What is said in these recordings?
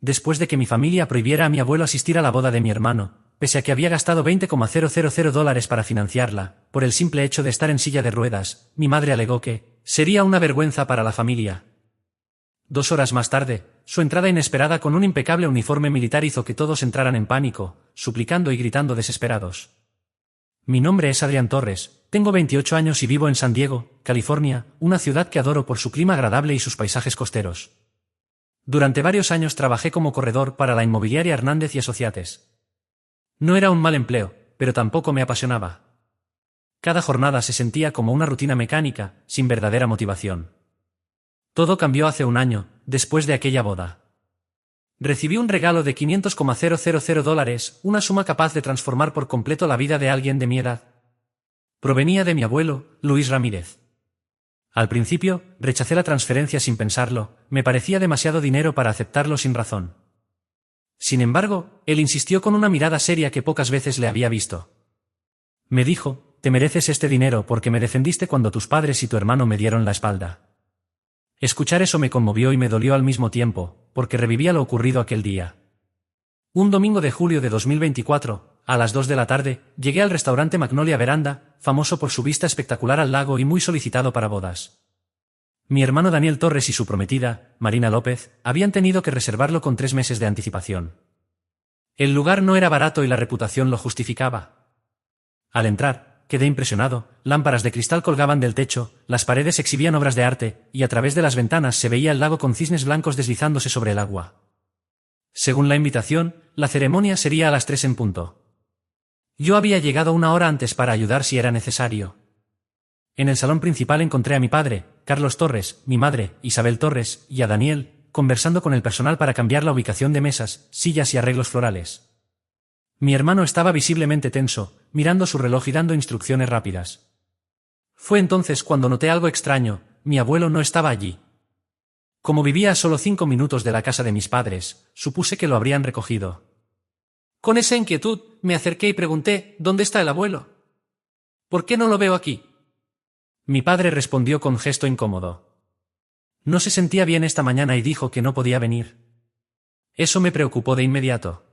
Después de que mi familia prohibiera a mi abuelo asistir a la boda de mi hermano, pese a que había gastado $20,000 para financiarla, por el simple hecho de estar en silla de ruedas, mi madre alegó que sería una vergüenza para la familia. 2 horas más tarde, su entrada inesperada con un impecable uniforme militar hizo que todos entraran en pánico, suplicando y gritando desesperados. Mi nombre es Adrián Torres, tengo 28 años y vivo en San Diego, California, una ciudad que adoro por su clima agradable y sus paisajes costeros. Durante varios años trabajé como corredor para la inmobiliaria Hernández y Asociates. No era un mal empleo, pero tampoco me apasionaba. Cada jornada se sentía como una rutina mecánica, sin verdadera motivación. Todo cambió hace un año, después de aquella boda. Recibí un regalo de $500,000, una suma capaz de transformar por completo la vida de alguien de mi edad. Provenía de mi abuelo, Luis Ramírez. Al principio, rechacé la transferencia sin pensarlo, me parecía demasiado dinero para aceptarlo sin razón. Sin embargo, él insistió con una mirada seria que pocas veces le había visto. Me dijo, te mereces este dinero porque me defendiste cuando tus padres y tu hermano me dieron la espalda. Escuchar eso me conmovió y me dolió al mismo tiempo, porque revivía lo ocurrido aquel día. Un domingo de julio de 2024, a las 2 de la tarde, llegué al restaurante Magnolia Veranda, famoso por su vista espectacular al lago y muy solicitado para bodas. Mi hermano Daniel Torres y su prometida, Marina López, habían tenido que reservarlo con 3 meses de anticipación. El lugar no era barato y la reputación lo justificaba. Al entrar, quedé impresionado, lámparas de cristal colgaban del techo, las paredes exhibían obras de arte, y a través de las ventanas se veía el lago con cisnes blancos deslizándose sobre el agua. Según la invitación, la ceremonia sería a las 3 en punto. Yo había llegado 1 hora antes para ayudar si era necesario. En el salón principal encontré a mi padre, Carlos Torres, mi madre, Isabel Torres, y a Daniel, conversando con el personal para cambiar la ubicación de mesas, sillas y arreglos florales. Mi hermano estaba visiblemente tenso, mirando su reloj y dando instrucciones rápidas. Fue entonces cuando noté algo extraño, mi abuelo no estaba allí. Como vivía a solo 5 minutos de la casa de mis padres, supuse que lo habrían recogido. Con esa inquietud, me acerqué y pregunté, ¿dónde está el abuelo? ¿Por qué no lo veo aquí? Mi padre respondió con gesto incómodo. No se sentía bien esta mañana y dijo que no podía venir. Eso me preocupó de inmediato.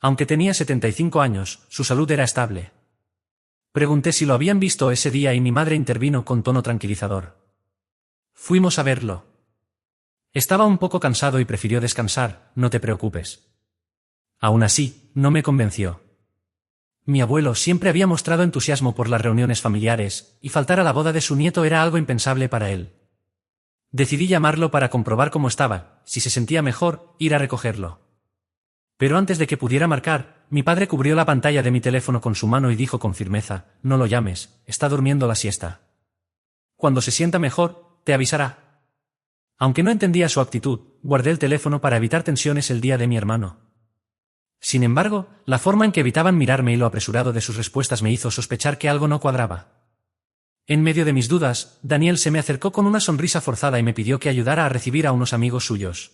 Aunque tenía 75 años, su salud era estable. Pregunté si lo habían visto ese día y mi madre intervino con tono tranquilizador. Fuimos a verlo. Estaba un poco cansado y prefirió descansar, no te preocupes. Aún así, no me convenció. Mi abuelo siempre había mostrado entusiasmo por las reuniones familiares, y faltar a la boda de su nieto era algo impensable para él. Decidí llamarlo para comprobar cómo estaba, si se sentía mejor, ir a recogerlo. Pero antes de que pudiera marcar, mi padre cubrió la pantalla de mi teléfono con su mano y dijo con firmeza, no lo llames, está durmiendo la siesta. Cuando se sienta mejor, te avisará. Aunque no entendía su actitud, guardé el teléfono para evitar tensiones el día de mi hermano. Sin embargo, la forma en que evitaban mirarme y lo apresurado de sus respuestas me hizo sospechar que algo no cuadraba. En medio de mis dudas, Daniel se me acercó con una sonrisa forzada y me pidió que ayudara a recibir a unos amigos suyos.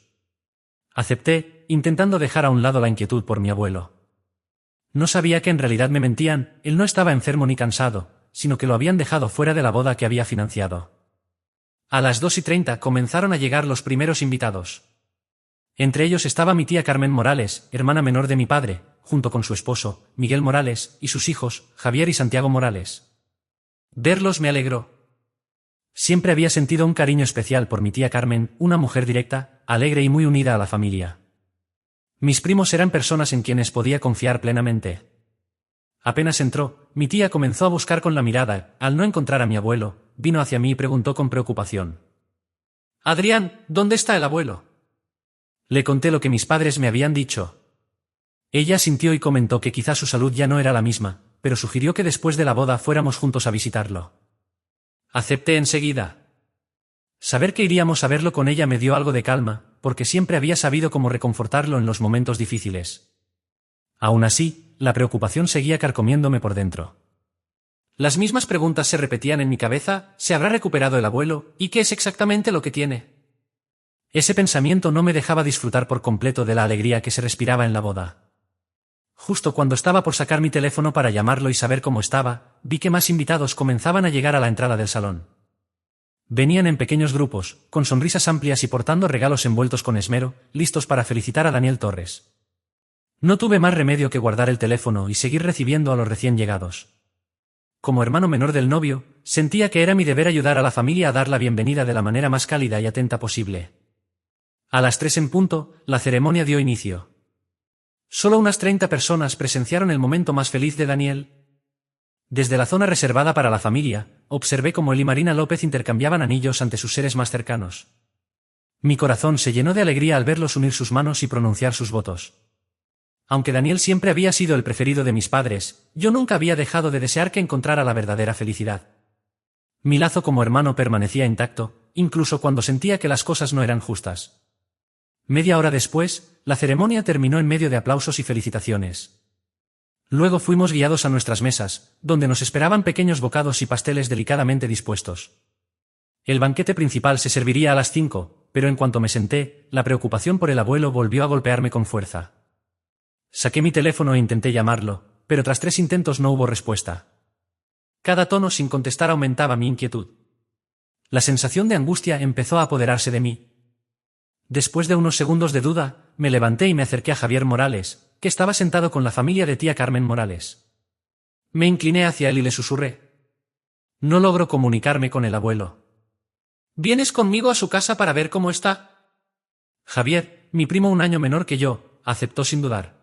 Acepté, intentando dejar a un lado la inquietud por mi abuelo. No sabía que en realidad me mentían, él no estaba enfermo ni cansado, sino que lo habían dejado fuera de la boda que había financiado. A las 2:30 comenzaron a llegar los primeros invitados. Entre ellos estaba mi tía Carmen Morales, hermana menor de mi padre, junto con su esposo, Miguel Morales, y sus hijos, Javier y Santiago Morales. Verlos me alegró. Siempre había sentido un cariño especial por mi tía Carmen, una mujer directa, alegre y muy unida a la familia. Mis primos eran personas en quienes podía confiar plenamente. Apenas entró, mi tía comenzó a buscar con la mirada, al no encontrar a mi abuelo, vino hacia mí y preguntó con preocupación. «Adrián, ¿dónde está el abuelo?» Le conté lo que mis padres me habían dicho. Ella asintió y comentó que quizá su salud ya no era la misma, pero sugirió que después de la boda fuéramos juntos a visitarlo. Acepté enseguida. Saber que iríamos a verlo con ella me dio algo de calma, porque siempre había sabido cómo reconfortarlo en los momentos difíciles. Aún así, la preocupación seguía carcomiéndome por dentro. Las mismas preguntas se repetían en mi cabeza, ¿se habrá recuperado el abuelo? ¿Y qué es exactamente lo que tiene? Ese pensamiento no me dejaba disfrutar por completo de la alegría que se respiraba en la boda. Justo cuando estaba por sacar mi teléfono para llamarlo y saber cómo estaba, vi que más invitados comenzaban a llegar a la entrada del salón. Venían en pequeños grupos, con sonrisas amplias y portando regalos envueltos con esmero, listos para felicitar a Daniel Torres. No tuve más remedio que guardar el teléfono y seguir recibiendo a los recién llegados. Como hermano menor del novio, sentía que era mi deber ayudar a la familia a dar la bienvenida de la manera más cálida y atenta posible. A las 3 en punto, la ceremonia dio inicio. Solo unas 30 personas presenciaron el momento más feliz de Daniel. Desde la zona reservada para la familia, observé cómo él y Marina López intercambiaban anillos ante sus seres más cercanos. Mi corazón se llenó de alegría al verlos unir sus manos y pronunciar sus votos. Aunque Daniel siempre había sido el preferido de mis padres, yo nunca había dejado de desear que encontrara la verdadera felicidad. Mi lazo como hermano permanecía intacto, incluso cuando sentía que las cosas no eran justas. Media hora después, la ceremonia terminó en medio de aplausos y felicitaciones. Luego fuimos guiados a nuestras mesas, donde nos esperaban pequeños bocados y pasteles delicadamente dispuestos. El banquete principal se serviría a las 5, pero en cuanto me senté, la preocupación por el abuelo volvió a golpearme con fuerza. Saqué mi teléfono e intenté llamarlo, pero tras 3 intentos no hubo respuesta. Cada tono sin contestar aumentaba mi inquietud. La sensación de angustia empezó a apoderarse de mí. Después de unos segundos de duda, me levanté y me acerqué a Javier Morales, que estaba sentado con la familia de tía Carmen Morales. Me incliné hacia él y le susurré. No logro comunicarme con el abuelo. ¿Vienes conmigo a su casa para ver cómo está? Javier, mi primo un año menor que yo, aceptó sin dudar.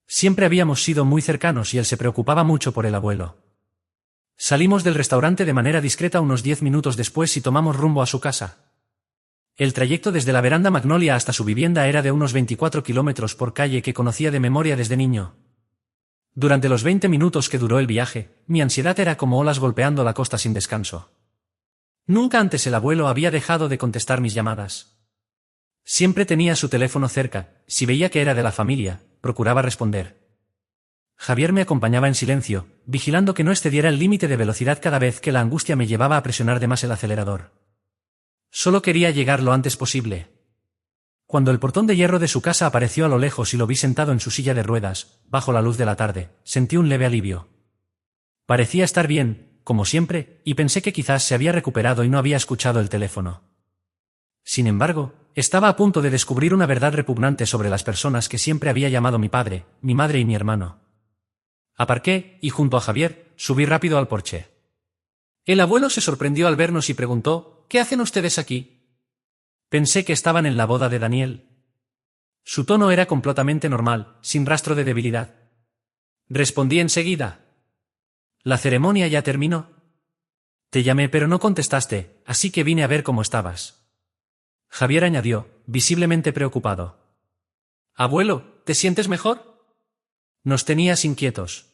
Siempre habíamos sido muy cercanos y él se preocupaba mucho por el abuelo. Salimos del restaurante de manera discreta unos 10 minutos después y tomamos rumbo a su casa. El trayecto desde la veranda Magnolia hasta su vivienda era de unos 24 kilómetros por calle que conocía de memoria desde niño. Durante los 20 minutos que duró el viaje, mi ansiedad era como olas golpeando la costa sin descanso. Nunca antes el abuelo había dejado de contestar mis llamadas. Siempre tenía su teléfono cerca, si veía que era de la familia, procuraba responder. Javier me acompañaba en silencio, vigilando que no excediera el límite de velocidad cada vez que la angustia me llevaba a presionar de más el acelerador. Solo quería llegar lo antes posible. Cuando el portón de hierro de su casa apareció a lo lejos y lo vi sentado en su silla de ruedas, bajo la luz de la tarde, sentí un leve alivio. Parecía estar bien, como siempre, y pensé que quizás se había recuperado y no había escuchado el teléfono. Sin embargo, estaba a punto de descubrir una verdad repugnante sobre las personas que siempre había llamado mi padre, mi madre y mi hermano. Aparqué, y junto a Javier, subí rápido al porche. El abuelo se sorprendió al vernos y preguntó, ¿qué hacen ustedes aquí? Pensé que estaban en la boda de Daniel. Su tono era completamente normal, sin rastro de debilidad. Respondí enseguida. ¿La ceremonia ya terminó? Te llamé pero no contestaste, así que vine a ver cómo estabas. Javier añadió, visiblemente preocupado. Abuelo, ¿te sientes mejor? Nos tenías inquietos.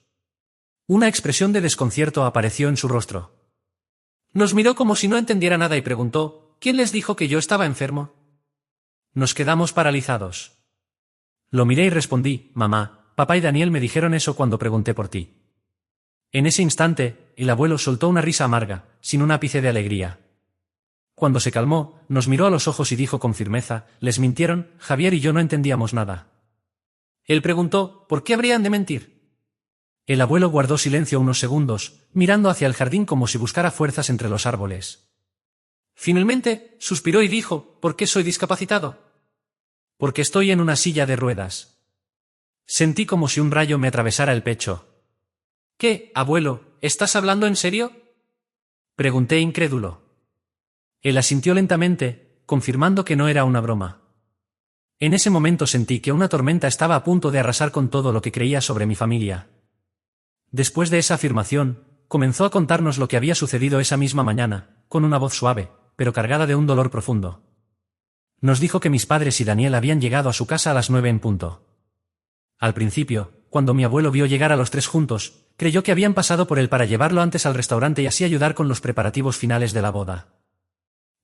Una expresión de desconcierto apareció en su rostro. Nos miró como si no entendiera nada y preguntó, ¿quién les dijo que yo estaba enfermo? Nos quedamos paralizados. Lo miré y respondí, mamá, papá y Daniel me dijeron eso cuando pregunté por ti. En ese instante, el abuelo soltó una risa amarga, sin un ápice de alegría. Cuando se calmó, nos miró a los ojos y dijo con firmeza, les mintieron, Javier y yo no entendíamos nada. Él preguntó, ¿por qué habrían de mentir? El abuelo guardó silencio unos segundos, mirando hacia el jardín como si buscara fuerzas entre los árboles. Finalmente, suspiró y dijo, ¿por qué soy discapacitado? Porque estoy en una silla de ruedas. Sentí como si un rayo me atravesara el pecho. ¿Qué, abuelo, estás hablando en serio? Pregunté incrédulo. Él asintió lentamente, confirmando que no era una broma. En ese momento sentí que una tormenta estaba a punto de arrasar con todo lo que creía sobre mi familia. Después de esa afirmación, comenzó a contarnos lo que había sucedido esa misma mañana, con una voz suave, pero cargada de un dolor profundo. Nos dijo que mis padres y Daniel habían llegado a su casa a las 9 en punto. Al principio, cuando mi abuelo vio llegar a los 3 juntos, creyó que habían pasado por él para llevarlo antes al restaurante y así ayudar con los preparativos finales de la boda.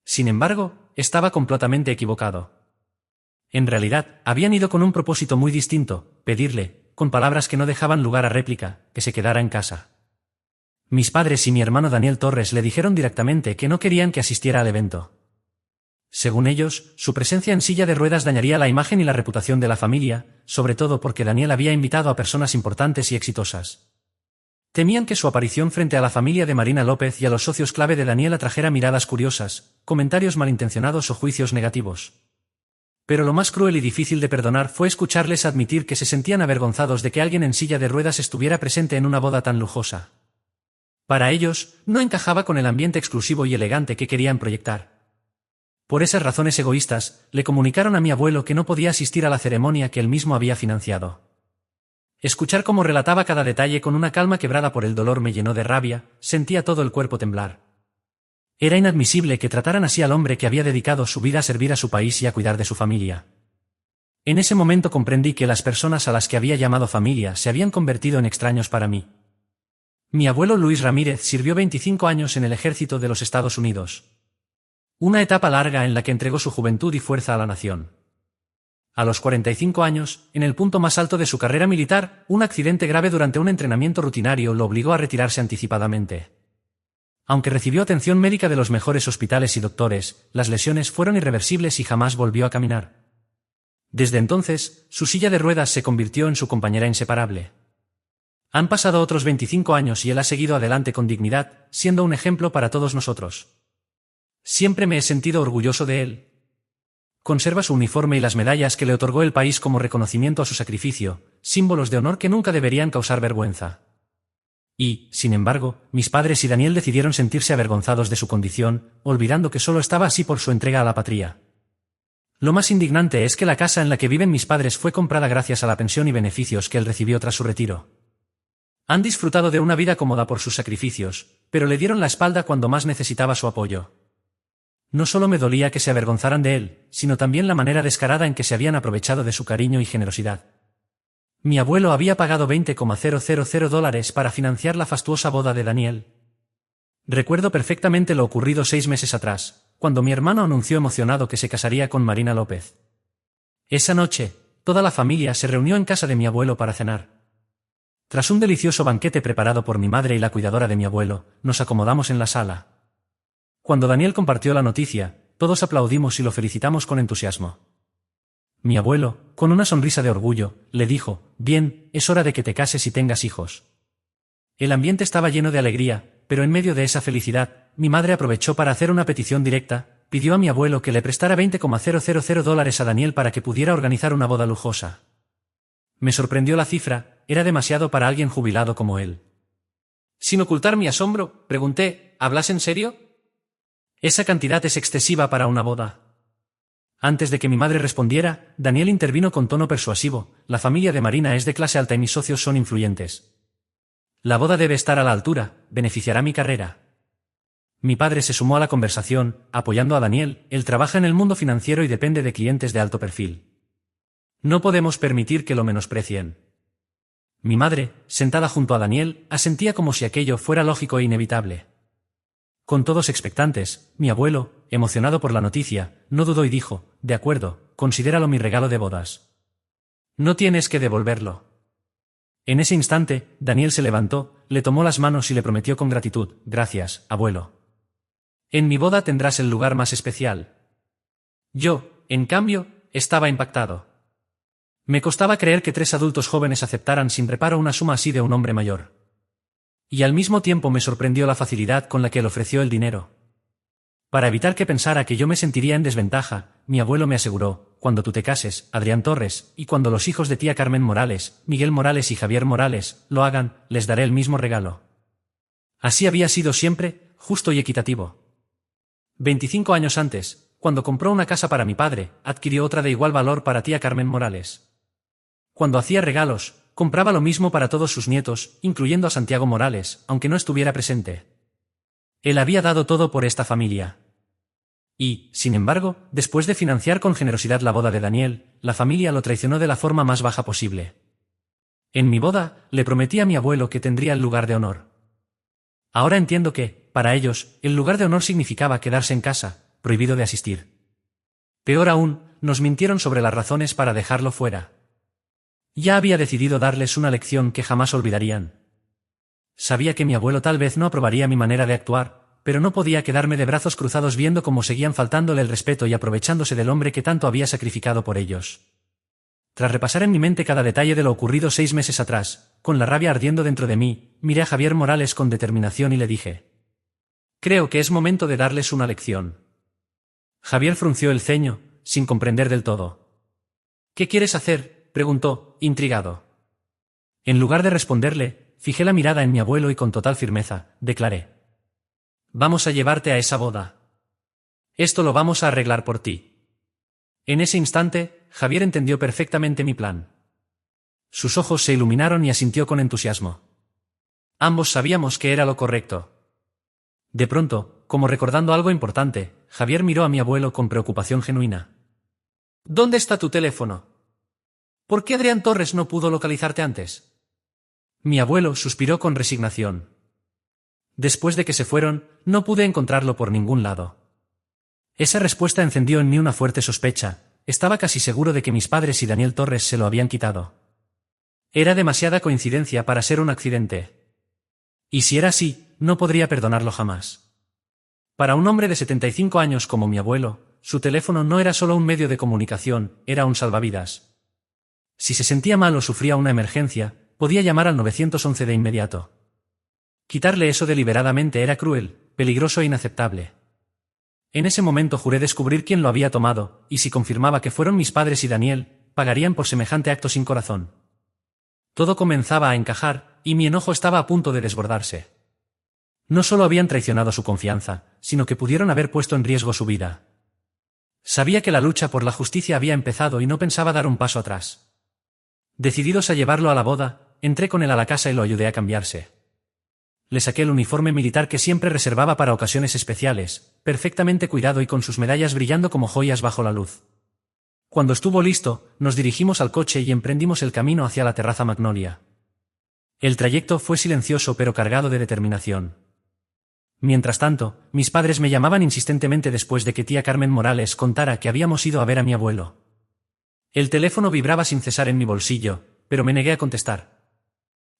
Sin embargo, estaba completamente equivocado. En realidad, habían ido con un propósito muy distinto, pedirle, con palabras que no dejaban lugar a réplica, que se quedara en casa. Mis padres y mi hermano Daniel Torres le dijeron directamente que no querían que asistiera al evento. Según ellos, su presencia en silla de ruedas dañaría la imagen y la reputación de la familia, sobre todo porque Daniel había invitado a personas importantes y exitosas. Temían que su aparición frente a la familia de Marina López y a los socios clave de Daniel atrajera miradas curiosas, comentarios malintencionados o juicios negativos. Pero lo más cruel y difícil de perdonar fue escucharles admitir que se sentían avergonzados de que alguien en silla de ruedas estuviera presente en una boda tan lujosa. Para ellos, no encajaba con el ambiente exclusivo y elegante que querían proyectar. Por esas razones egoístas, le comunicaron a mi abuelo que no podía asistir a la ceremonia que él mismo había financiado. Escuchar cómo relataba cada detalle con una calma quebrada por el dolor me llenó de rabia, sentía todo el cuerpo temblar. Era inadmisible que trataran así al hombre que había dedicado su vida a servir a su país y a cuidar de su familia. En ese momento comprendí que las personas a las que había llamado familia se habían convertido en extraños para mí. Mi abuelo Luis Ramírez sirvió 25 años en el ejército de los Estados Unidos. Una etapa larga en la que entregó su juventud y fuerza a la nación. A los 45 años, en el punto más alto de su carrera militar, un accidente grave durante un entrenamiento rutinario lo obligó a retirarse anticipadamente. Aunque recibió atención médica de los mejores hospitales y doctores, las lesiones fueron irreversibles y jamás volvió a caminar. Desde entonces, su silla de ruedas se convirtió en su compañera inseparable. Han pasado otros 25 años y él ha seguido adelante con dignidad, siendo un ejemplo para todos nosotros. Siempre me he sentido orgulloso de él. Conserva su uniforme y las medallas que le otorgó el país como reconocimiento a su sacrificio, símbolos de honor que nunca deberían causar vergüenza. Y, sin embargo, mis padres y Daniel decidieron sentirse avergonzados de su condición, olvidando que solo estaba así por su entrega a la patria. Lo más indignante es que la casa en la que viven mis padres fue comprada gracias a la pensión y beneficios que él recibió tras su retiro. Han disfrutado de una vida cómoda por sus sacrificios, pero le dieron la espalda cuando más necesitaba su apoyo. No solo me dolía que se avergonzaran de él, sino también la manera descarada en que se habían aprovechado de su cariño y generosidad. Mi abuelo había pagado $20,000 para financiar la fastuosa boda de Daniel. Recuerdo perfectamente lo ocurrido 6 meses atrás, cuando mi hermano anunció emocionado que se casaría con Marina López. Esa noche, toda la familia se reunió en casa de mi abuelo para cenar. Tras un delicioso banquete preparado por mi madre y la cuidadora de mi abuelo, nos acomodamos en la sala. Cuando Daniel compartió la noticia, todos aplaudimos y lo felicitamos con entusiasmo. Mi abuelo, con una sonrisa de orgullo, le dijo: «Bien, es hora de que te cases y tengas hijos». El ambiente estaba lleno de alegría, pero en medio de esa felicidad, mi madre aprovechó para hacer una petición directa, pidió a mi abuelo que le prestara $20,000 a Daniel para que pudiera organizar una boda lujosa. Me sorprendió la cifra, era demasiado para alguien jubilado como él. Sin ocultar mi asombro, pregunté: «¿Hablas en serio? Esa cantidad es excesiva para una boda». Antes de que mi madre respondiera, Daniel intervino con tono persuasivo: «La familia de Marina es de clase alta y mis socios son influyentes. La boda debe estar a la altura, beneficiará mi carrera». Mi padre se sumó a la conversación, apoyando a Daniel: «Él trabaja en el mundo financiero y depende de clientes de alto perfil. No podemos permitir que lo menosprecien». Mi madre, sentada junto a Daniel, asentía como si aquello fuera lógico e inevitable. Con todos expectantes, mi abuelo, emocionado por la noticia, no dudó y dijo: «De acuerdo, considéralo mi regalo de bodas. No tienes que devolverlo». En ese instante, Daniel se levantó, le tomó las manos y le prometió con gratitud: «Gracias, abuelo. En mi boda tendrás el lugar más especial». Yo, en cambio, estaba impactado. Me costaba creer que 3 adultos jóvenes aceptaran sin reparo una suma así de un hombre mayor. Y al mismo tiempo me sorprendió la facilidad con la que él ofreció el dinero. Para evitar que pensara que yo me sentiría en desventaja, mi abuelo me aseguró: «Cuando tú te cases, Adrián Torres, y cuando los hijos de tía Carmen Morales, Miguel Morales y Javier Morales, lo hagan, les daré el mismo regalo». Así había sido siempre, justo y equitativo. 25 años antes, cuando compró una casa para mi padre, adquirió otra de igual valor para tía Carmen Morales. Cuando hacía regalos, compraba lo mismo para todos sus nietos, incluyendo a Santiago Morales, aunque no estuviera presente. Él había dado todo por esta familia. Y, sin embargo, después de financiar con generosidad la boda de Daniel, la familia lo traicionó de la forma más baja posible. En mi boda, le prometí a mi abuelo que tendría el lugar de honor. Ahora entiendo que, para ellos, el lugar de honor significaba quedarse en casa, prohibido de asistir. Peor aún, nos mintieron sobre las razones para dejarlo fuera. Ya había decidido darles una lección que jamás olvidarían. Sabía que mi abuelo tal vez no aprobaría mi manera de actuar, pero no podía quedarme de brazos cruzados viendo cómo seguían faltándole el respeto y aprovechándose del hombre que tanto había sacrificado por ellos. Tras repasar en mi mente cada detalle de lo ocurrido 6 meses atrás, con la rabia ardiendo dentro de mí, miré a Javier Morales con determinación y le dije: «Creo que es momento de darles una lección». Javier frunció el ceño, sin comprender del todo. «¿Qué quieres hacer?», preguntó, intrigado. En lugar de responderle, fijé la mirada en mi abuelo y con total firmeza, declaré: «Vamos a llevarte a esa boda. Esto lo vamos a arreglar por ti». En ese instante, Javier entendió perfectamente mi plan. Sus ojos se iluminaron y asintió con entusiasmo. Ambos sabíamos que era lo correcto. De pronto, como recordando algo importante, Javier miró a mi abuelo con preocupación genuina. «¿Dónde está tu teléfono? ¿Por qué Adrián Torres no pudo localizarte antes?». Mi abuelo suspiró con resignación. «Después de que se fueron, no pude encontrarlo por ningún lado». Esa respuesta encendió en mí una fuerte sospecha. Estaba casi seguro de que mis padres y Daniel Torres se lo habían quitado. Era demasiada coincidencia para ser un accidente. Y si era así, no podría perdonarlo jamás. Para un hombre de 75 años como mi abuelo, su teléfono no era solo un medio de comunicación, era un salvavidas. Si se sentía mal o sufría una emergencia, podía llamar al 911 de inmediato. Quitarle eso deliberadamente era cruel, peligroso e inaceptable. En ese momento juré descubrir quién lo había tomado, y si confirmaba que fueron mis padres y Daniel, pagarían por semejante acto sin corazón. Todo comenzaba a encajar, y mi enojo estaba a punto de desbordarse. No solo habían traicionado su confianza, sino que pudieron haber puesto en riesgo su vida. Sabía que la lucha por la justicia había empezado y no pensaba dar un paso atrás. Decididos a llevarlo a la boda, entré con él a la casa y lo ayudé a cambiarse. Le saqué el uniforme militar que siempre reservaba para ocasiones especiales, perfectamente cuidado y con sus medallas brillando como joyas bajo la luz. Cuando estuvo listo, nos dirigimos al coche y emprendimos el camino hacia la terraza Magnolia. El trayecto fue silencioso pero cargado de determinación. Mientras tanto, mis padres me llamaban insistentemente después de que tía Carmen Morales contara que habíamos ido a ver a mi abuelo. El teléfono vibraba sin cesar en mi bolsillo, pero me negué a contestar.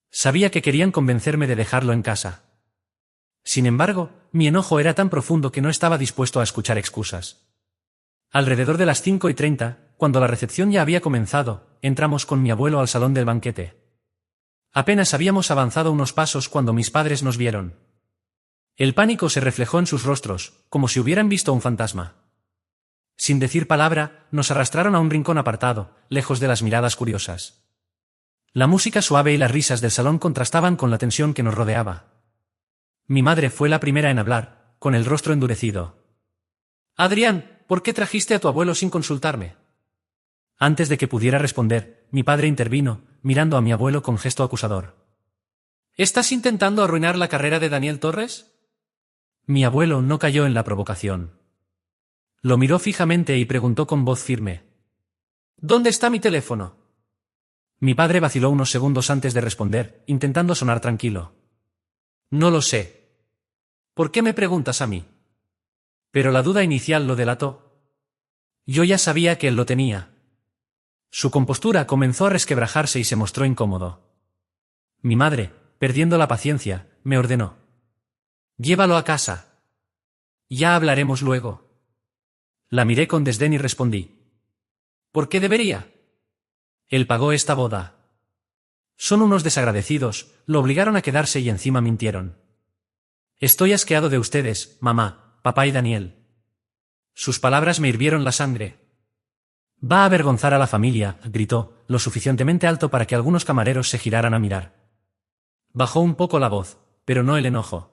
Sabía que querían convencerme de dejarlo en casa. Sin embargo, mi enojo era tan profundo que no estaba dispuesto a escuchar excusas. Alrededor de las 5:30, cuando la recepción ya había comenzado, entramos con mi abuelo al salón del banquete. Apenas habíamos avanzado unos pasos cuando mis padres nos vieron. El pánico se reflejó en sus rostros, como si hubieran visto un fantasma. Sin decir palabra, nos arrastraron a un rincón apartado, lejos de las miradas curiosas. La música suave y las risas del salón contrastaban con la tensión que nos rodeaba. Mi madre fue la primera en hablar, con el rostro endurecido. «Adrián, ¿por qué trajiste a tu abuelo sin consultarme?». Antes de que pudiera responder, mi padre intervino, mirando a mi abuelo con gesto acusador. «¿Estás intentando arruinar la carrera de Daniel Torres?». Mi abuelo no cayó en la provocación. Lo miró fijamente y preguntó con voz firme: «¿Dónde está mi teléfono?». Mi padre vaciló unos segundos antes de responder, intentando sonar tranquilo. «No lo sé». «¿Por qué me preguntas a mí?». Pero la duda inicial lo delató. Yo ya sabía que él lo tenía. Su compostura comenzó a resquebrajarse y se mostró incómodo. Mi madre, perdiendo la paciencia, me ordenó: «Llévalo a casa. Ya hablaremos luego». La miré con desdén y respondí: «¿Por qué debería? Él pagó esta boda. Son unos desagradecidos, lo obligaron a quedarse y encima mintieron. Estoy asqueado de ustedes, mamá, papá y Daniel». Sus palabras me hirvieron la sangre. «Va a avergonzar a la familia», gritó, lo suficientemente alto para que algunos camareros se giraran a mirar. Bajó un poco la voz, pero no el enojo.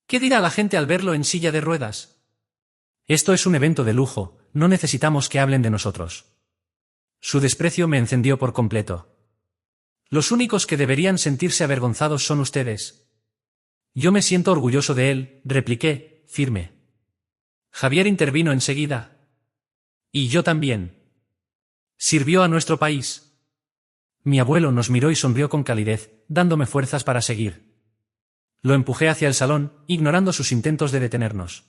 «¿Qué dirá la gente al verlo en silla de ruedas?». «Esto es un evento de lujo, no necesitamos que hablen de nosotros». Su desprecio me encendió por completo. «Los únicos que deberían sentirse avergonzados son ustedes». «Yo me siento orgulloso de él», repliqué, firme. Javier intervino enseguida. «Y yo también. Sirvió a nuestro país». Mi abuelo nos miró y sonrió con calidez, dándome fuerzas para seguir. Lo empujé hacia el salón, ignorando sus intentos de detenernos.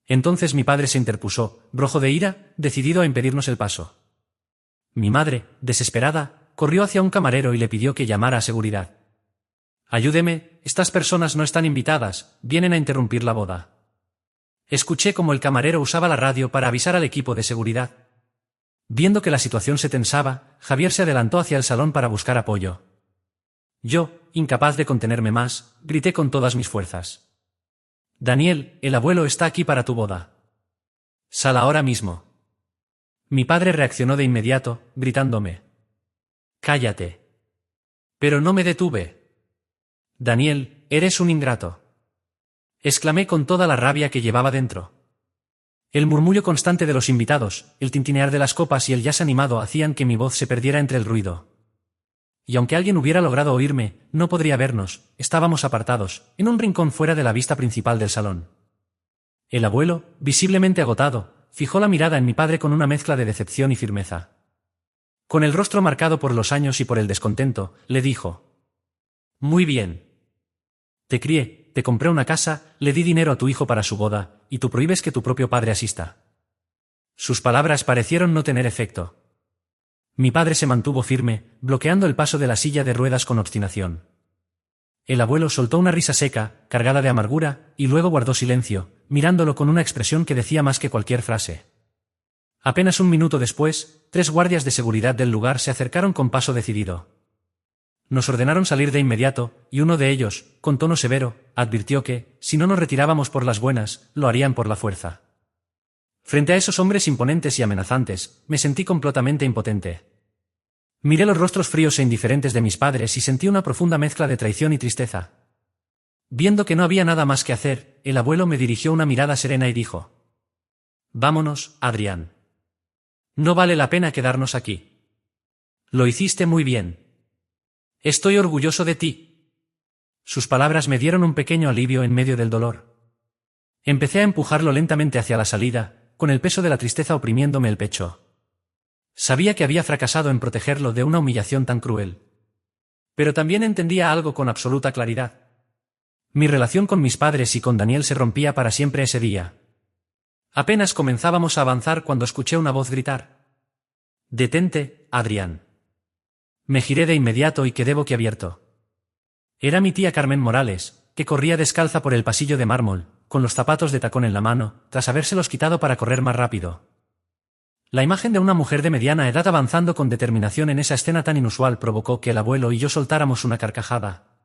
Entonces mi padre se interpuso, rojo de ira, decidido a impedirnos el paso. Mi madre, desesperada, corrió hacia un camarero y le pidió que llamara a seguridad. «Ayúdeme, estas personas no están invitadas, vienen a interrumpir la boda». Escuché cómo el camarero usaba la radio para avisar al equipo de seguridad. Viendo que la situación se tensaba, Javier se adelantó hacia el salón para buscar apoyo. Yo, incapaz de contenerme más, grité con todas mis fuerzas. Daniel, el abuelo está aquí para tu boda. Sal ahora mismo. Mi padre reaccionó de inmediato, gritándome. Cállate. Pero no me detuve. Daniel, eres un ingrato. Exclamé con toda la rabia que llevaba dentro. El murmullo constante de los invitados, el tintinear de las copas y el jazz animado hacían que mi voz se perdiera entre el ruido. Y aunque alguien hubiera logrado oírme, no podría vernos, estábamos apartados, en un rincón fuera de la vista principal del salón. El abuelo, visiblemente agotado, fijó la mirada en mi padre con una mezcla de decepción y firmeza. Con el rostro marcado por los años y por el descontento, le dijo: Muy bien. Te crié, te compré una casa, le di dinero a tu hijo para su boda, y tú prohíbes que tu propio padre asista. Sus palabras parecieron no tener efecto. Mi padre se mantuvo firme, bloqueando el paso de la silla de ruedas con obstinación. El abuelo soltó una risa seca, cargada de amargura, y luego guardó silencio, mirándolo con una expresión que decía más que cualquier frase. Apenas un minuto después, 3 guardias de seguridad del lugar se acercaron con paso decidido. Nos ordenaron salir de inmediato, y uno de ellos, con tono severo, advirtió que, si no nos retirábamos por las buenas, lo harían por la fuerza. Frente a esos hombres imponentes y amenazantes, me sentí completamente impotente. Miré los rostros fríos e indiferentes de mis padres y sentí una profunda mezcla de traición y tristeza. Viendo que no había nada más que hacer, el abuelo me dirigió una mirada serena y dijo: Vámonos, Adrián. No vale la pena quedarnos aquí. Lo hiciste muy bien. Estoy orgulloso de ti. Sus palabras me dieron un pequeño alivio en medio del dolor. Empecé a empujarlo lentamente hacia la salida, con el peso de la tristeza oprimiéndome el pecho. Sabía que había fracasado en protegerlo de una humillación tan cruel. Pero también entendía algo con absoluta claridad. Mi relación con mis padres y con Daniel se rompía para siempre ese día. Apenas comenzábamos a avanzar cuando escuché una voz gritar: Detente, Adrián. Me giré de inmediato y quedé boquiabierto. Era mi tía Carmen Morales, que corría descalza por el pasillo de mármol, con los zapatos de tacón en la mano, tras habérselos quitado para correr más rápido. La imagen de una mujer de mediana edad avanzando con determinación en esa escena tan inusual provocó que el abuelo y yo soltáramos una carcajada.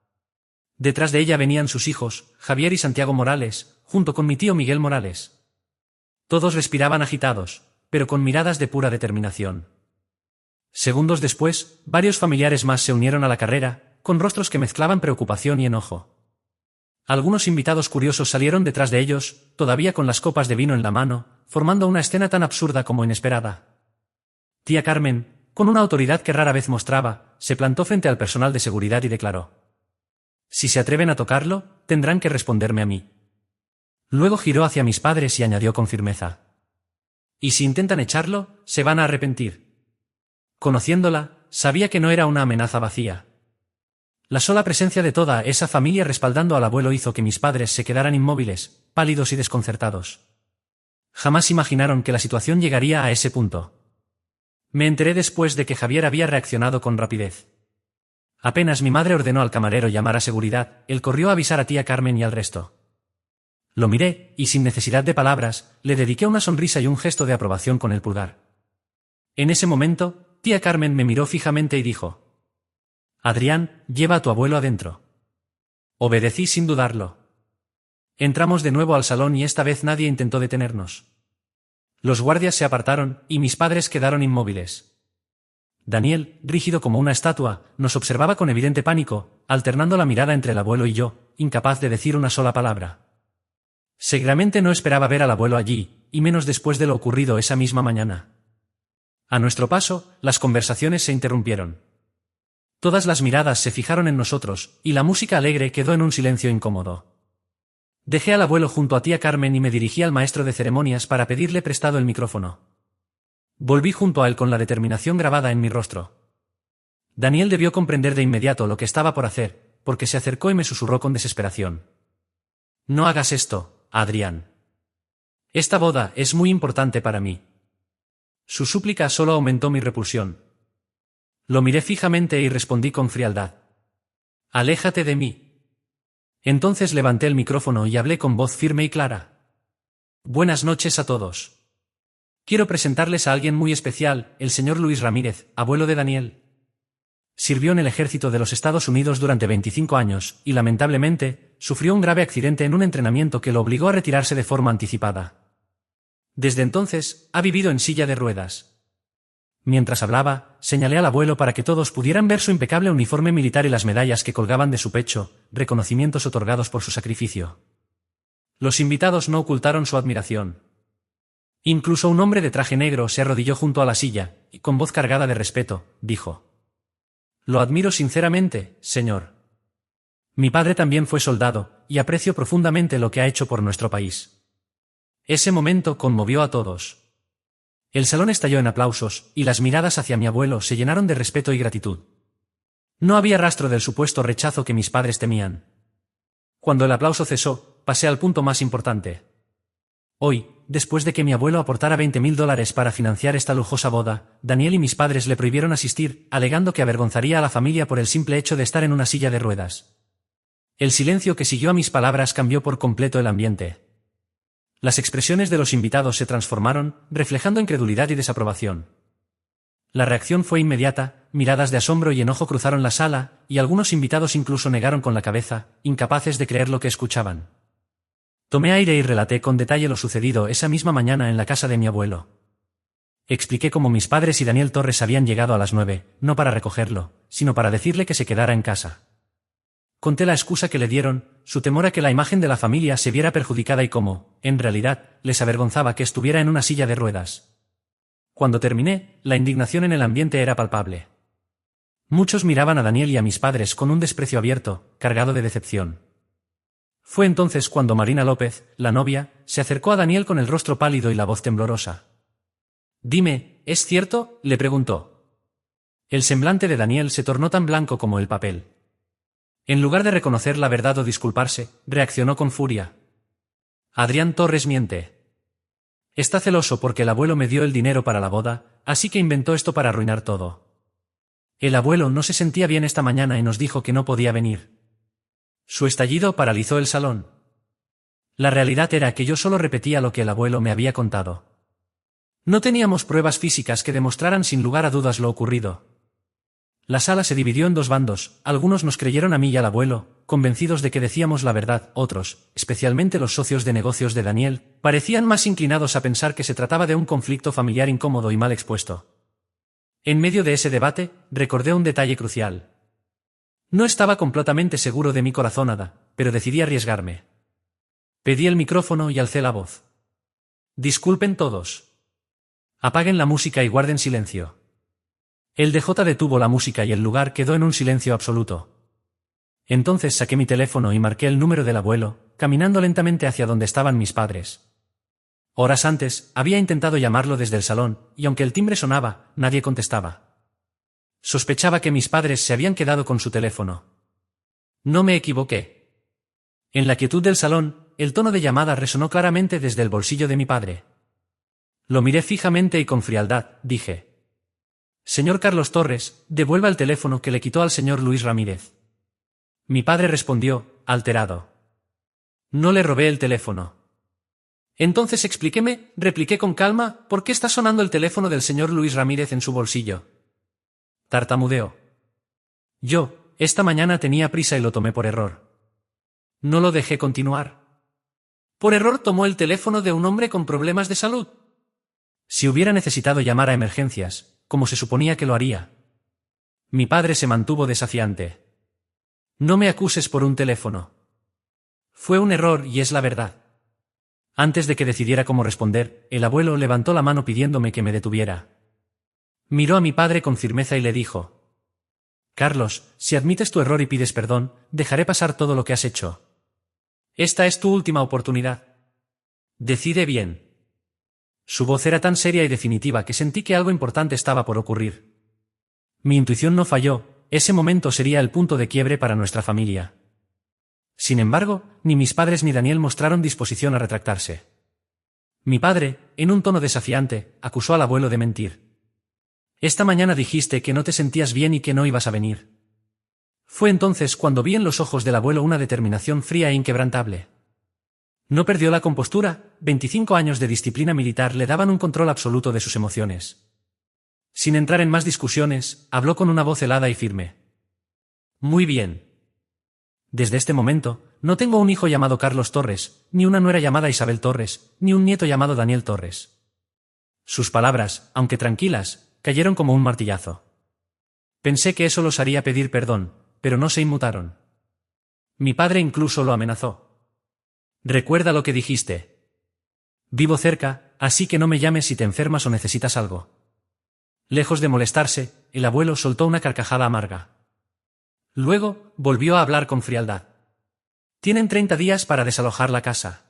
Detrás de ella venían sus hijos, Javier y Santiago Morales, junto con mi tío Miguel Morales. Todos respiraban agitados, pero con miradas de pura determinación. Segundos después, varios familiares más se unieron a la carrera, con rostros que mezclaban preocupación y enojo. Algunos invitados curiosos salieron detrás de ellos, todavía con las copas de vino en la mano, formando una escena tan absurda como inesperada. Tía Carmen, con una autoridad que rara vez mostraba, se plantó frente al personal de seguridad y declaró: Si se atreven a tocarlo, tendrán que responderme a mí. Luego giró hacia mis padres y añadió con firmeza: Y si intentan echarlo, se van a arrepentir. Conociéndola, sabía que no era una amenaza vacía. La sola presencia de toda esa familia respaldando al abuelo hizo que mis padres se quedaran inmóviles, pálidos y desconcertados. Jamás imaginaron que la situación llegaría a ese punto. Me enteré después de que Javier había reaccionado con rapidez. Apenas mi madre ordenó al camarero llamar a seguridad, él corrió a avisar a tía Carmen y al resto. Lo miré, y sin necesidad de palabras, le dediqué una sonrisa y un gesto de aprobación con el pulgar. En ese momento, tía Carmen me miró fijamente y dijo: Adrián, lleva a tu abuelo adentro. Obedecí sin dudarlo. Entramos de nuevo al salón y esta vez nadie intentó detenernos. Los guardias se apartaron, y mis padres quedaron inmóviles. Daniel, rígido como una estatua, nos observaba con evidente pánico, alternando la mirada entre el abuelo y yo, incapaz de decir una sola palabra. Seguramente no esperaba ver al abuelo allí, y menos después de lo ocurrido esa misma mañana. A nuestro paso, las conversaciones se interrumpieron. Todas las miradas se fijaron en nosotros, y la música alegre quedó en un silencio incómodo. Dejé al abuelo junto a tía Carmen y me dirigí al maestro de ceremonias para pedirle prestado el micrófono. Volví junto a él con la determinación grabada en mi rostro. Daniel debió comprender de inmediato lo que estaba por hacer, porque se acercó y me susurró con desesperación: No hagas esto, Adrián. Esta boda es muy importante para mí. Su súplica solo aumentó mi repulsión. Lo miré fijamente y respondí con frialdad: Aléjate de mí. Entonces levanté el micrófono y hablé con voz firme y clara: Buenas noches a todos. Quiero presentarles a alguien muy especial, el señor Luis Ramírez, abuelo de Daniel. Sirvió en el ejército de los Estados Unidos durante 25 años, y lamentablemente, sufrió un grave accidente en un entrenamiento que lo obligó a retirarse de forma anticipada. Desde entonces, ha vivido en silla de ruedas. Mientras hablaba, señalé al abuelo para que todos pudieran ver su impecable uniforme militar y las medallas que colgaban de su pecho, reconocimientos otorgados por su sacrificio. Los invitados no ocultaron su admiración. Incluso un hombre de traje negro se arrodilló junto a la silla, y con voz cargada de respeto, dijo: «Lo admiro sinceramente, señor. Mi padre también fue soldado, y aprecio profundamente lo que ha hecho por nuestro país». Ese momento conmovió a todos. El salón estalló en aplausos, y las miradas hacia mi abuelo se llenaron de respeto y gratitud. No había rastro del supuesto rechazo que mis padres temían. Cuando el aplauso cesó, pasé al punto más importante. Hoy, después de que mi abuelo aportara $20.000 para financiar esta lujosa boda, Daniel y mis padres le prohibieron asistir, alegando que avergonzaría a la familia por el simple hecho de estar en una silla de ruedas. El silencio que siguió a mis palabras cambió por completo el ambiente. Las expresiones de los invitados se transformaron, reflejando incredulidad y desaprobación. La reacción fue inmediata, miradas de asombro y enojo cruzaron la sala, y algunos invitados incluso negaron con la cabeza, incapaces de creer lo que escuchaban. Tomé aire y relaté con detalle lo sucedido esa misma mañana en la casa de mi abuelo. Expliqué cómo mis padres y Daniel Torres habían llegado a las 9, no para recogerlo, sino para decirle que se quedara en casa. Conté la excusa que le dieron, su temor a que la imagen de la familia se viera perjudicada y cómo, en realidad, les avergonzaba que estuviera en una silla de ruedas. Cuando terminé, la indignación en el ambiente era palpable. Muchos miraban a Daniel y a mis padres con un desprecio abierto, cargado de decepción. Fue entonces cuando Marina López, la novia, se acercó a Daniel con el rostro pálido y la voz temblorosa. «Dime, ¿es cierto?», le preguntó. El semblante de Daniel se tornó tan blanco como el papel. En lugar de reconocer la verdad o disculparse, reaccionó con furia. «Adrián Torres miente. Está celoso porque el abuelo me dio el dinero para la boda, así que inventó esto para arruinar todo. El abuelo no se sentía bien esta mañana y nos dijo que no podía venir». Su estallido paralizó el salón. La realidad era que yo solo repetía lo que el abuelo me había contado. No teníamos pruebas físicas que demostraran sin lugar a dudas lo ocurrido. La sala se dividió en dos bandos, algunos nos creyeron a mí y al abuelo, convencidos de que decíamos la verdad, otros, especialmente los socios de negocios de Daniel, parecían más inclinados a pensar que se trataba de un conflicto familiar incómodo y mal expuesto. En medio de ese debate, recordé un detalle crucial. No estaba completamente seguro de mi corazonada, pero decidí arriesgarme. Pedí el micrófono y alcé la voz. «Disculpen todos. Apaguen la música y guarden silencio». El DJ detuvo la música y el lugar quedó en un silencio absoluto. Entonces saqué mi teléfono y marqué el número del abuelo, caminando lentamente hacia donde estaban mis padres. Horas antes, había intentado llamarlo desde el salón, y aunque el timbre sonaba, nadie contestaba. Sospechaba que mis padres se habían quedado con su teléfono. No me equivoqué. En la quietud del salón, el tono de llamada resonó claramente desde el bolsillo de mi padre. Lo miré fijamente y con frialdad, dije: «Señor Carlos Torres, devuelva el teléfono que le quitó al señor Luis Ramírez». Mi padre respondió, alterado: «No le robé el teléfono». «Entonces explíqueme», repliqué con calma, «¿por qué está sonando el teléfono del señor Luis Ramírez en su bolsillo?». Tartamudeó. «Yo, esta mañana tenía prisa y lo tomé por error». No lo dejé continuar. «¿Por error tomó el teléfono de un hombre con problemas de salud?». Si hubiera necesitado llamar a emergencias, como se suponía que lo haría. Mi padre se mantuvo desafiante. «No me acuses por un teléfono. Fue un error y es la verdad». Antes de que decidiera cómo responder, el abuelo levantó la mano pidiéndome que me detuviera. Miró a mi padre con firmeza y le dijo: «Carlos, si admites tu error y pides perdón, dejaré pasar todo lo que has hecho. Esta es tu última oportunidad. Decide bien». Su voz era tan seria y definitiva que sentí que algo importante estaba por ocurrir. Mi intuición no falló, ese momento sería el punto de quiebre para nuestra familia. Sin embargo, ni mis padres ni Daniel mostraron disposición a retractarse. Mi padre, en un tono desafiante, acusó al abuelo de mentir. «Esta mañana dijiste que no te sentías bien y que no ibas a venir». Fue entonces cuando vi en los ojos del abuelo una determinación fría e inquebrantable. No perdió la compostura, 25 años de disciplina militar le daban un control absoluto de sus emociones. Sin entrar en más discusiones, habló con una voz helada y firme. Muy bien. Desde este momento, no tengo un hijo llamado Carlos Torres, ni una nuera llamada Isabel Torres, ni un nieto llamado Daniel Torres. Sus palabras, aunque tranquilas, cayeron como un martillazo. Pensé que eso los haría pedir perdón, pero no se inmutaron. Mi padre incluso lo amenazó. Recuerda lo que dijiste. Vivo cerca, así que no me llames si te enfermas o necesitas algo. Lejos de molestarse, el abuelo soltó una carcajada amarga. Luego, volvió a hablar con frialdad. Tienen 30 días para desalojar la casa.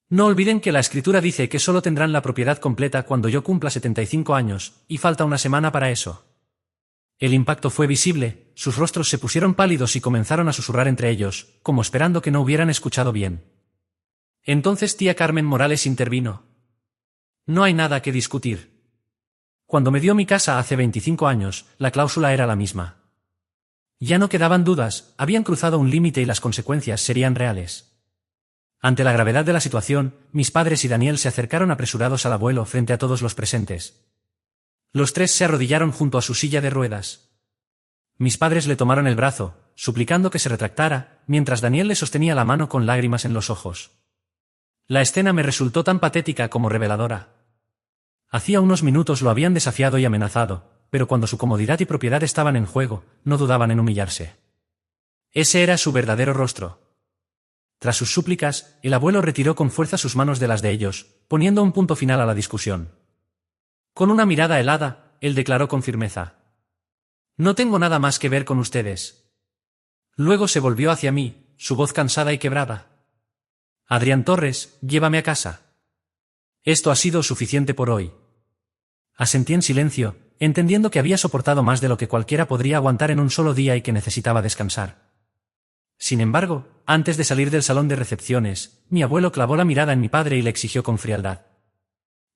No olviden que la escritura dice que solo tendrán la propiedad completa cuando yo cumpla 75 años, y falta una semana para eso. El impacto fue visible, sus rostros se pusieron pálidos y comenzaron a susurrar entre ellos, como esperando que no hubieran escuchado bien. Entonces tía Carmen Morales intervino. No hay nada que discutir. Cuando me dio mi casa hace 25 años, la cláusula era la misma. Ya no quedaban dudas, habían cruzado un límite y las consecuencias serían reales. Ante la gravedad de la situación, mis padres y Daniel se acercaron apresurados al abuelo frente a todos los presentes. Los tres se arrodillaron junto a su silla de ruedas. Mis padres le tomaron el brazo, suplicando que se retractara, mientras Daniel le sostenía la mano con lágrimas en los ojos. La escena me resultó tan patética como reveladora. Hacía unos minutos lo habían desafiado y amenazado, pero cuando su comodidad y propiedad estaban en juego, no dudaban en humillarse. Ese era su verdadero rostro. Tras sus súplicas, el abuelo retiró con fuerza sus manos de las de ellos, poniendo un punto final a la discusión. Con una mirada helada, él declaró con firmeza: «No tengo nada más que ver con ustedes». Luego se volvió hacia mí, su voz cansada y quebrada. «Adrián Torres, llévame a casa. Esto ha sido suficiente por hoy». Asentí en silencio, entendiendo que había soportado más de lo que cualquiera podría aguantar en un solo día y que necesitaba descansar. Sin embargo, antes de salir del salón de recepciones, mi abuelo clavó la mirada en mi padre y le exigió con frialdad: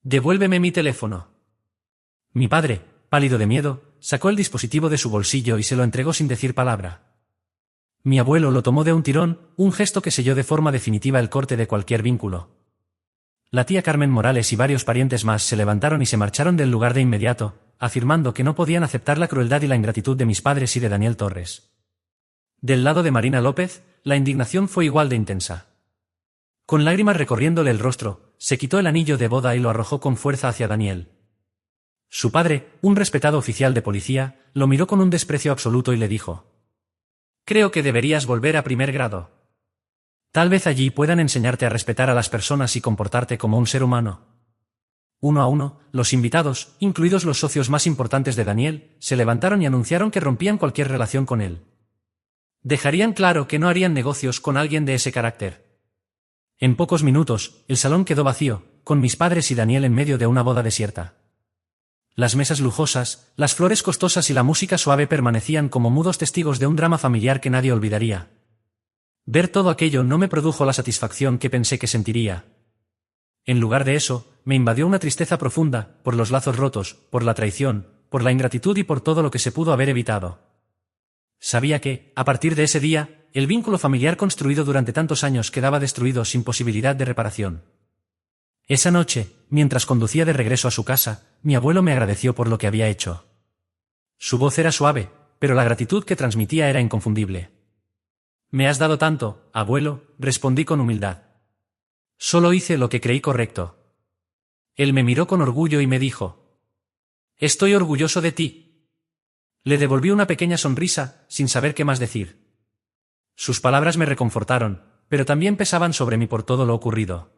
«Devuélveme mi teléfono». Mi padre, pálido de miedo, sacó el dispositivo de su bolsillo y se lo entregó sin decir palabra. Mi abuelo lo tomó de un tirón, un gesto que selló de forma definitiva el corte de cualquier vínculo. La tía Carmen Morales y varios parientes más se levantaron y se marcharon del lugar de inmediato, afirmando que no podían aceptar la crueldad y la ingratitud de mis padres y de Daniel Torres. Del lado de Marina López, la indignación fue igual de intensa. Con lágrimas recorriéndole el rostro, se quitó el anillo de boda y lo arrojó con fuerza hacia Daniel. Su padre, un respetado oficial de policía, lo miró con un desprecio absoluto y le dijo: «Creo que deberías volver a primer grado. Tal vez allí puedan enseñarte a respetar a las personas y comportarte como un ser humano». Uno a uno, los invitados, incluidos los socios más importantes de Daniel, se levantaron y anunciaron que rompían cualquier relación con él. Dejarían claro que no harían negocios con alguien de ese carácter. En pocos minutos, el salón quedó vacío, con mis padres y Daniel en medio de una boda desierta. Las mesas lujosas, las flores costosas y la música suave permanecían como mudos testigos de un drama familiar que nadie olvidaría. Ver todo aquello no me produjo la satisfacción que pensé que sentiría. En lugar de eso, me invadió una tristeza profunda, por los lazos rotos, por la traición, por la ingratitud y por todo lo que se pudo haber evitado. Sabía que, a partir de ese día, el vínculo familiar construido durante tantos años quedaba destruido sin posibilidad de reparación. Esa noche, mientras conducía de regreso a su casa, mi abuelo me agradeció por lo que había hecho. Su voz era suave, pero la gratitud que transmitía era inconfundible. «Me has dado tanto, abuelo», respondí con humildad. «Solo hice lo que creí correcto». Él me miró con orgullo y me dijo: «Estoy orgulloso de ti». Le devolví una pequeña sonrisa, sin saber qué más decir. Sus palabras me reconfortaron, pero también pesaban sobre mí por todo lo ocurrido.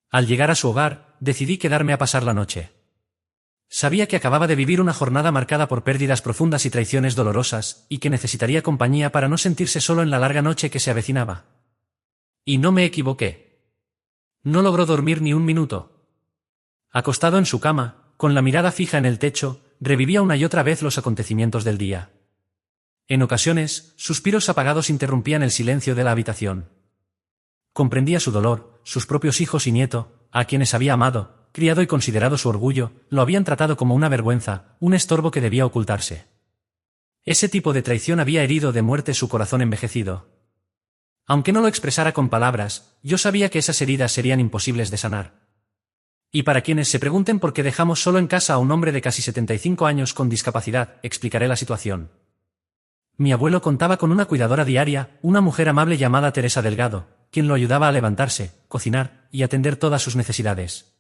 Al llegar a su hogar, decidí quedarme a pasar la noche. Sabía que acababa de vivir una jornada marcada por pérdidas profundas y traiciones dolorosas, y que necesitaría compañía para no sentirse solo en la larga noche que se avecinaba. Y no me equivoqué. No logró dormir ni un minuto. Acostado en su cama, con la mirada fija en el techo, revivía una y otra vez los acontecimientos del día. En ocasiones, suspiros apagados interrumpían el silencio de la habitación. Comprendía su dolor, sus propios hijos y nieto, a quienes había amado, criado y considerado su orgullo, lo habían tratado como una vergüenza, un estorbo que debía ocultarse. Ese tipo de traición había herido de muerte su corazón envejecido. Aunque no lo expresara con palabras, yo sabía que esas heridas serían imposibles de sanar. Y para quienes se pregunten por qué dejamos solo en casa a un hombre de casi 75 años con discapacidad, explicaré la situación. Mi abuelo contaba con una cuidadora diaria, una mujer amable llamada Teresa Delgado, quien lo ayudaba a levantarse, cocinar y atender todas sus necesidades.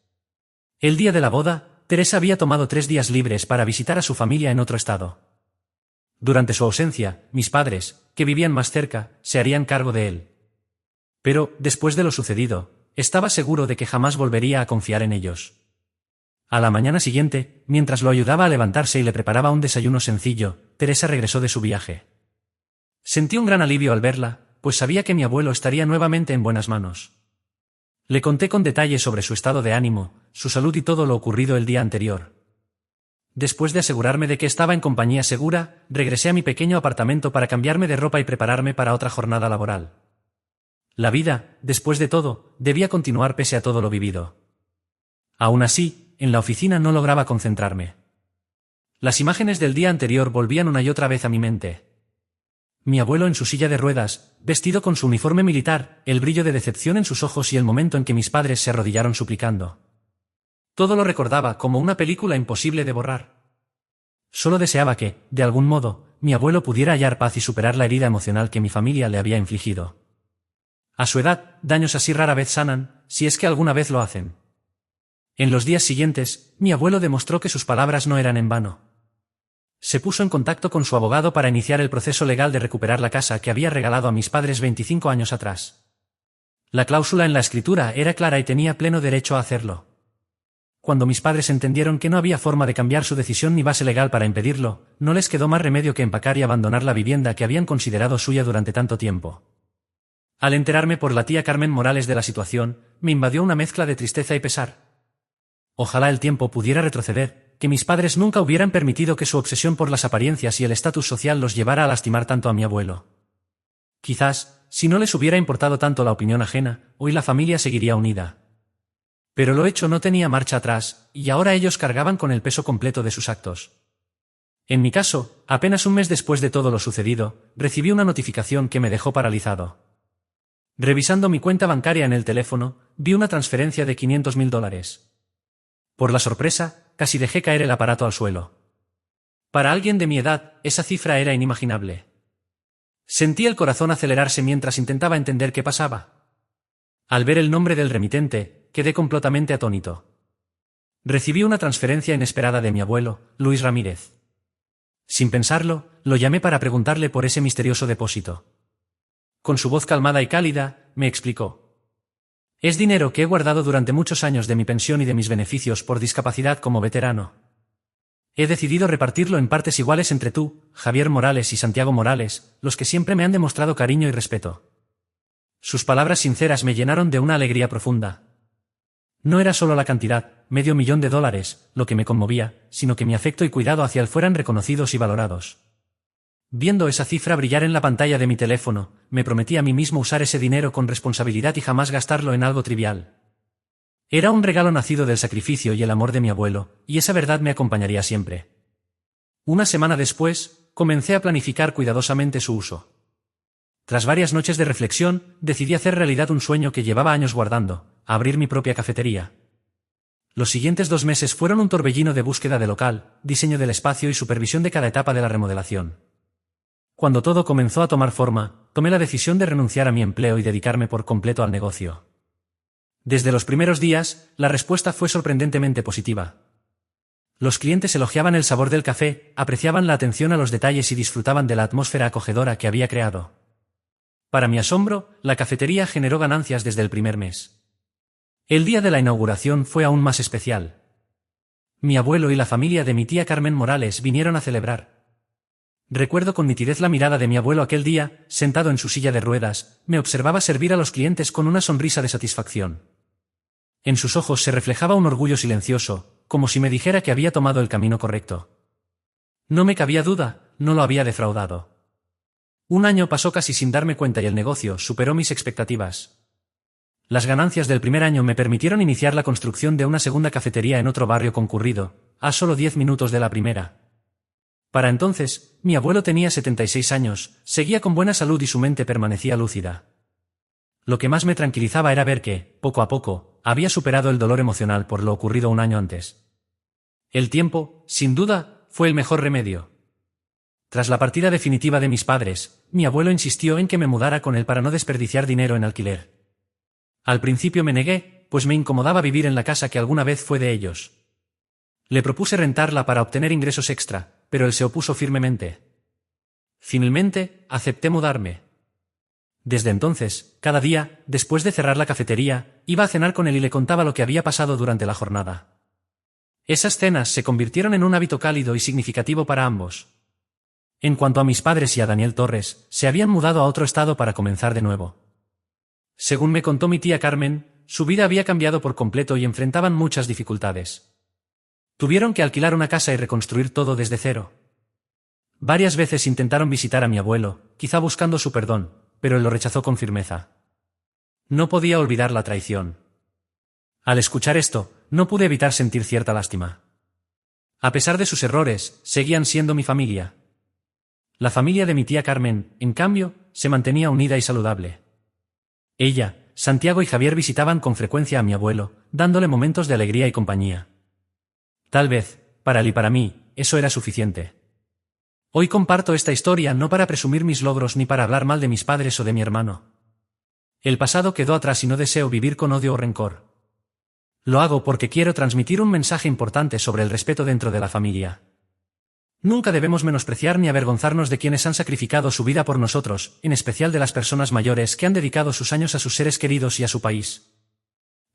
El día de la boda, Teresa había tomado 3 días libres para visitar a su familia en otro estado. Durante su ausencia, mis padres, que vivían más cerca, se harían cargo de él. Pero, después de lo sucedido, estaba seguro de que jamás volvería a confiar en ellos. A la mañana siguiente, mientras lo ayudaba a levantarse y le preparaba un desayuno sencillo, Teresa regresó de su viaje. Sentí un gran alivio al verla, pues sabía que mi abuelo estaría nuevamente en buenas manos. Le conté con detalle sobre su estado de ánimo, su salud y todo lo ocurrido el día anterior. Después de asegurarme de que estaba en compañía segura, regresé a mi pequeño apartamento para cambiarme de ropa y prepararme para otra jornada laboral. La vida, después de todo, debía continuar pese a todo lo vivido. Aún así, en la oficina no lograba concentrarme. Las imágenes del día anterior volvían una y otra vez a mi mente. Mi abuelo en su silla de ruedas, vestido con su uniforme militar, el brillo de decepción en sus ojos y el momento en que mis padres se arrodillaron suplicando. Todo lo recordaba como una película imposible de borrar. Solo deseaba que, de algún modo, mi abuelo pudiera hallar paz y superar la herida emocional que mi familia le había infligido. A su edad, daños así rara vez sanan, si es que alguna vez lo hacen. En los días siguientes, mi abuelo demostró que sus palabras no eran en vano. Se puso en contacto con su abogado para iniciar el proceso legal de recuperar la casa que había regalado a mis padres 25 años atrás. La cláusula en la escritura era clara y tenía pleno derecho a hacerlo. Cuando mis padres entendieron que no había forma de cambiar su decisión ni base legal para impedirlo, no les quedó más remedio que empacar y abandonar la vivienda que habían considerado suya durante tanto tiempo. Al enterarme por la tía Carmen Morales de la situación, me invadió una mezcla de tristeza y pesar. Ojalá el tiempo pudiera retroceder, que mis padres nunca hubieran permitido que su obsesión por las apariencias y el estatus social los llevara a lastimar tanto a mi abuelo. Quizás, si no les hubiera importado tanto la opinión ajena, hoy la familia seguiría unida. Pero lo hecho no tenía marcha atrás, y ahora ellos cargaban con el peso completo de sus actos. En mi caso, apenas un mes después de todo lo sucedido, recibí una notificación que me dejó paralizado. Revisando mi cuenta bancaria en el teléfono, vi una transferencia de $500.000. Por la sorpresa, casi dejé caer el aparato al suelo. Para alguien de mi edad, esa cifra era inimaginable. Sentí el corazón acelerarse mientras intentaba entender qué pasaba. Al ver el nombre del remitente, quedé completamente atónito. Recibí una transferencia inesperada de mi abuelo, Luis Ramírez. Sin pensarlo, lo llamé para preguntarle por ese misterioso depósito. Con su voz calmada y cálida, me explicó. Es dinero que he guardado durante muchos años de mi pensión y de mis beneficios por discapacidad como veterano. He decidido repartirlo en partes iguales entre tú, Javier Morales y Santiago Morales, los que siempre me han demostrado cariño y respeto. Sus palabras sinceras me llenaron de una alegría profunda. No era solo la cantidad, $500.000, lo que me conmovía, sino que mi afecto y cuidado hacia él fueran reconocidos y valorados. Viendo esa cifra brillar en la pantalla de mi teléfono, me prometí a mí mismo usar ese dinero con responsabilidad y jamás gastarlo en algo trivial. Era un regalo nacido del sacrificio y el amor de mi abuelo, y esa verdad me acompañaría siempre. Una semana después, comencé a planificar cuidadosamente su uso. Tras varias noches de reflexión, decidí hacer realidad un sueño que llevaba años guardando, abrir mi propia cafetería. Los siguientes 2 meses fueron un torbellino de búsqueda de local, diseño del espacio y supervisión de cada etapa de la remodelación. Cuando todo comenzó a tomar forma, tomé la decisión de renunciar a mi empleo y dedicarme por completo al negocio. Desde los primeros días, la respuesta fue sorprendentemente positiva. Los clientes elogiaban el sabor del café, apreciaban la atención a los detalles y disfrutaban de la atmósfera acogedora que había creado. Para mi asombro, la cafetería generó ganancias desde el primer mes. El día de la inauguración fue aún más especial. Mi abuelo y la familia de mi tía Carmen Morales vinieron a celebrar. Recuerdo con nitidez la mirada de mi abuelo aquel día, sentado en su silla de ruedas, me observaba servir a los clientes con una sonrisa de satisfacción. En sus ojos se reflejaba un orgullo silencioso, como si me dijera que había tomado el camino correcto. No me cabía duda, no lo había defraudado. Un año pasó casi sin darme cuenta y el negocio superó mis expectativas. Las ganancias del primer año me permitieron iniciar la construcción de una segunda cafetería en otro barrio concurrido, a solo 10 minutos de la primera. Para entonces, mi abuelo tenía 76 años, seguía con buena salud y su mente permanecía lúcida. Lo que más me tranquilizaba era ver que, poco a poco, había superado el dolor emocional por lo ocurrido un año antes. El tiempo, sin duda, fue el mejor remedio. Tras la partida definitiva de mis padres, mi abuelo insistió en que me mudara con él para no desperdiciar dinero en alquiler. Al principio me negué, pues me incomodaba vivir en la casa que alguna vez fue de ellos. Le propuse rentarla para obtener ingresos extra, pero él se opuso firmemente. Finalmente, acepté mudarme. Desde entonces, cada día, después de cerrar la cafetería, iba a cenar con él y le contaba lo que había pasado durante la jornada. Esas cenas se convirtieron en un hábito cálido y significativo para ambos. En cuanto a mis padres y a Daniel Torres, se habían mudado a otro estado para comenzar de nuevo. Según me contó mi tía Carmen, su vida había cambiado por completo y enfrentaban muchas dificultades. Tuvieron que alquilar una casa y reconstruir todo desde cero. Varias veces intentaron visitar a mi abuelo, quizá buscando su perdón, pero él lo rechazó con firmeza. No podía olvidar la traición. Al escuchar esto, no pude evitar sentir cierta lástima. A pesar de sus errores, seguían siendo mi familia. La familia de mi tía Carmen, en cambio, se mantenía unida y saludable. Ella, Santiago y Javier visitaban con frecuencia a mi abuelo, dándole momentos de alegría y compañía. Tal vez, para él y para mí, eso era suficiente. Hoy comparto esta historia no para presumir mis logros ni para hablar mal de mis padres o de mi hermano. El pasado quedó atrás y no deseo vivir con odio o rencor. Lo hago porque quiero transmitir un mensaje importante sobre el respeto dentro de la familia. Nunca debemos menospreciar ni avergonzarnos de quienes han sacrificado su vida por nosotros, en especial de las personas mayores que han dedicado sus años a sus seres queridos y a su país.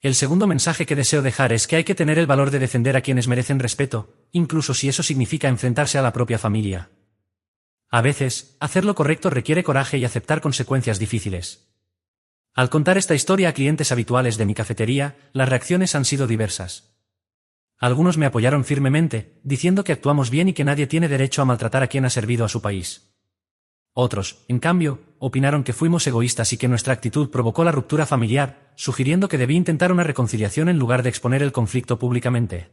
El segundo mensaje que deseo dejar es que hay que tener el valor de defender a quienes merecen respeto, incluso si eso significa enfrentarse a la propia familia. A veces, hacer lo correcto requiere coraje y aceptar consecuencias difíciles. Al contar esta historia a clientes habituales de mi cafetería, las reacciones han sido diversas. Algunos me apoyaron firmemente, diciendo que actuamos bien y que nadie tiene derecho a maltratar a quien ha servido a su país. Otros, en cambio, opinaron que fuimos egoístas y que nuestra actitud provocó la ruptura familiar, sugiriendo que debí intentar una reconciliación en lugar de exponer el conflicto públicamente.